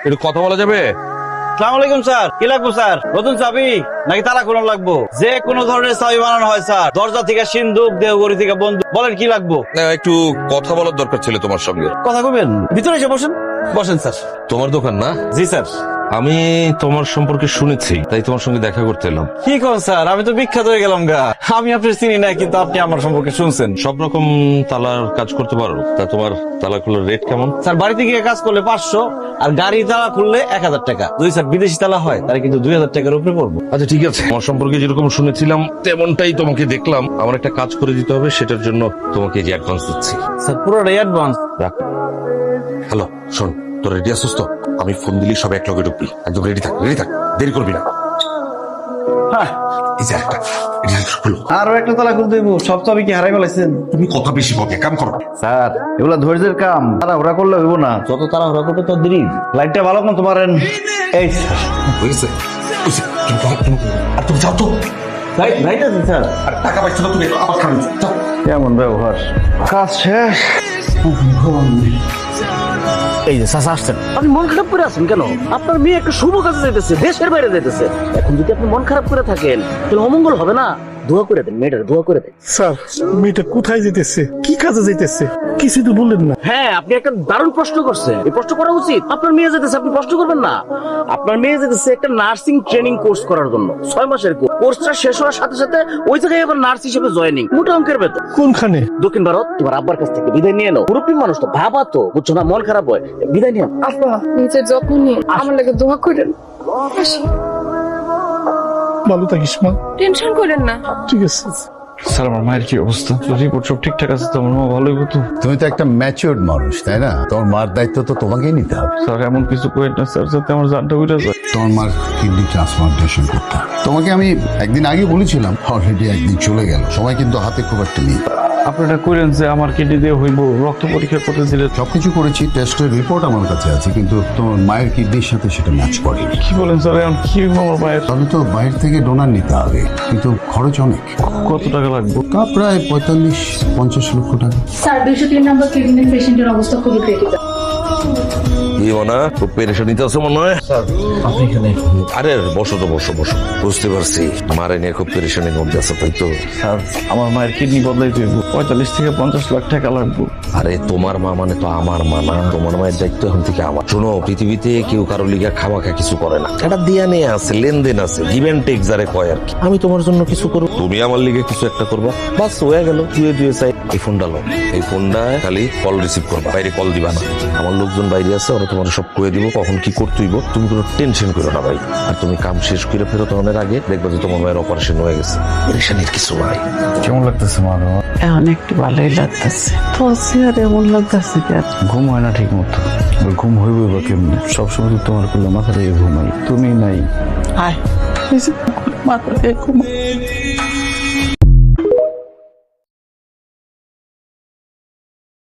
একটু কথা বলা যাবে? আসসালামু আলাইকুম স্যার। কি লাগবে স্যার? নতুন চাবি নাকি তালা খোলা লাগবো? যে কোনো ধরনের চাবি বানানো হয় স্যার। দরজা থেকে সিন্দুক, দেহঘড়ি থেকে বন্দুক। বলেন কি লাগবো? না, একটু কথা বলার দরকার ছিল তোমার সঙ্গে। কথা কবেন? ভিতরে এসে বসেন। বসেন স্যার। তোমার দোকান না? জি স্যার। আমি তোমার সম্পর্কে শুনেছি, তাই তোমার সঙ্গে দেখা করতে এলাম। কি কোন স্যার? আমি তো বিখ্যাত হয়ে গেলাম গা। আমি আপনার চিনি না, কিন্তু আপনি আমার সম্পর্কে শুনছেন। সব রকম তালার কাজ করতে পারো? তা তোমার তালা খোলার রেট কেমন? স্যার বাড়িতে গিয়ে কাজ করলে 500, আর গাড়ি তালা খুললে 1000 টাকা। যদি স্যার বিদেশি তালা হয় তাহলে কিন্তু 2000 টাকার উপরে পড়বো। আচ্ছা ঠিক আছে, আমার সম্পর্কে যেরকম শুনেছিলাম তেমনটাই তোমাকে দেখলাম। আমার একটা কাজ করে দিতে হবে, সেটার জন্য তোমাকে যে অ্যাডভান্স দিচ্ছি। স্যার পুরোটাই অ্যাডভান্স। রাখ। হ্যালো, শোন, তোর রেডি আসছিস তো? আমি ফোন দিলেই সব এক লগে ঢুকবি। একদম রেডি থাক, রেডি থাক, দেরি করবি না। হ্যাঁ, এই যে একটা, এটা খুলো। আরো একটা তালা খুলতে হইব। সব চাবি কি হারাই ফেলাইছেন? তুমি কথা বেশি বকে, কাম করো। স্যার এগুলা ধৈর্যের কাম। তাড়াহুড়া করলে হইব না। যত তাড়াহুড়া করবে তত দেরি। লাইটটা ভালো মতো পারেন। এই স্যার। হয়েছে হয়েছে, আর তুমি যাও তো। লাইট আছে স্যার। আর টাকা পাইছো না তুমি, আবার খাবি। যাও। কেমন ব্যবহার? কাজ শেষ। এই যে চাচা আসছেন। আপনি মন খারাপ করে আছেন কেন? আপনার মেয়ে একটা শুভ কাজে যাইতেছে, দেশের বাইরে যাইতেছে। এখন যদি আপনি মন খারাপ করে থাকেন তাহলে অমঙ্গল হবে না। দোয়া করে দেন, মেয়েটার দোয়া করে দেন। স্যার, মেয়েটা কোথায় যেতেছে, কি কাজে যেতেছে, কিছু তো বললেন না। হ্যাঁ, আপনি একটা দারুণ প্রশ্ন করছেন। এই প্রশ্ন করা উচিত। আপনার মেয়ে যেতেছে, আপনি প্রশ্ন করবেন না? আপনার মেয়ে যেতেছে একটা নার্সিং ট্রেনিং কোর্স করার জন্য। 6 মাসের কোর্স। কোর্সটা শেষ হওয়ার সাথে সাথে ওই জায়গায় আবার নার্স হিসেবে জয়েনিং। মোটা অঙ্কের বেতন। কোনখানে? দক্ষিণ ভারত। তোমার আব্বার কাছ থেকে বিদায় নিয়ে নাও। মুরব্বী মানুষ তো, ভাবা তো, বুঝছো না? মন খারাপ হয়, বিদায় নিয়ে নাও। আপা নিজের যত্ন নিয়ে আমার লাগে দোয়া করেন। আসি। ভালো থাকিস মা। টেনশন করেন না। ঠিক আছে। স্যার আমার মায়ের কি অবস্থা? রিপোর্ট সব ঠিকঠাক আছে তো? আমার মা ভালোই হতো। তুমি তো একটা ম্যাচিওর্ড মানুষ, তাই না? তোমার মার দায়িত্ব তো তোমাকেই নিতে হবে। স্যার এমন কিছু করেন না স্যার, যাতে আমার জানটা উঠে যায়। তোমার মার কিডনি ট্রান্সপ্লান্টেশন করতে হবে। তোমাকে আমি একদিন আগে বলেছিলাম, অলরেডি একদিন চলে গেল। সময় কিন্তু হাতে খুব একটা নেই। আপনারা করেন যে আমার কিডনি দিয়ে হইব, রক্ত পরীক্ষা করতে দিলে। সবকিছু করেছি, টেস্টের রিপোর্ট আমার কাছে আছে, কিন্তু তোমার মায়ের কিডনির সাথে সেটা ম্যাচ করেনি। কি বলেন স্যার? এখন কি হইব আমার মায়ের? তাহলে তো বাইরে থেকে ডোনার নিতে হবে, কিন্তু খরচ অনেক। কত টাকা লাগবে? তা প্রায় 45-50 লক্ষ টাকা। স্যার 203 নম্বর কেবিনের পেশেন্টের অবস্থা খুবই ক্রিটিক্যাল। কি মনে হয় খুব পেরেশানিতে আছে মনে হয়? আরে বসো তো, বসো বসো। বুঝতে পারছি মারে নিয়ে খুব পেরেশানির মধ্যে আছে, তাই তো? স্যার আমার মায়ের কিডনি বদলাই হইব। 45 থেকে 50 লাখ টাকা লাগবে। আরে তোমার মা মানে তো আমার মা না? তোমার মায়ের দায়িত্ব এখন থেকে আমার। শোনো, পৃথিবীতে কেউ কারো লিগা খামাখা কিছু করে না। একটা দিয়া নিয়ে আছে, লেনদেন আছে, গিভ এন্ড টেক যারে কয় আর কি। আমি তোমার জন্য কিছু করবো, তুমি আমার লিগে কিছু একটা করবা, বাস হয়ে গেল। দুয়ে চাই। এই ফোনটা লো, এই ফোনটা খালি কল রিসিভ করবা, বাইরে কল দিবা না। আমার লোকজন বাইরে আছে, ওরা তোমার সব কয়ে দিব কখন কি করতে হইব। তুমি কোনো টেনশন করো না ভাই। আর তুমি কাম শেষ করে ফেরত আনার আগে দেখবা যে তোমার মায়ের অপারেশন হয়ে গেছে। পেরেশানির কিছু নাই। কেমন লাগতেছে মা? এখন একটু ভালোই লাগতেছে। তো আর এমন লাগতেছে কি আর ঘুম হয় না ঠিক মতো। ঘুম হইব বা কেমনি? সবসময় তো তোমার করলে মাথা থেকে ঘুমাই, তুমি নাই। আয় মাথা দিয়ে ঘুমা।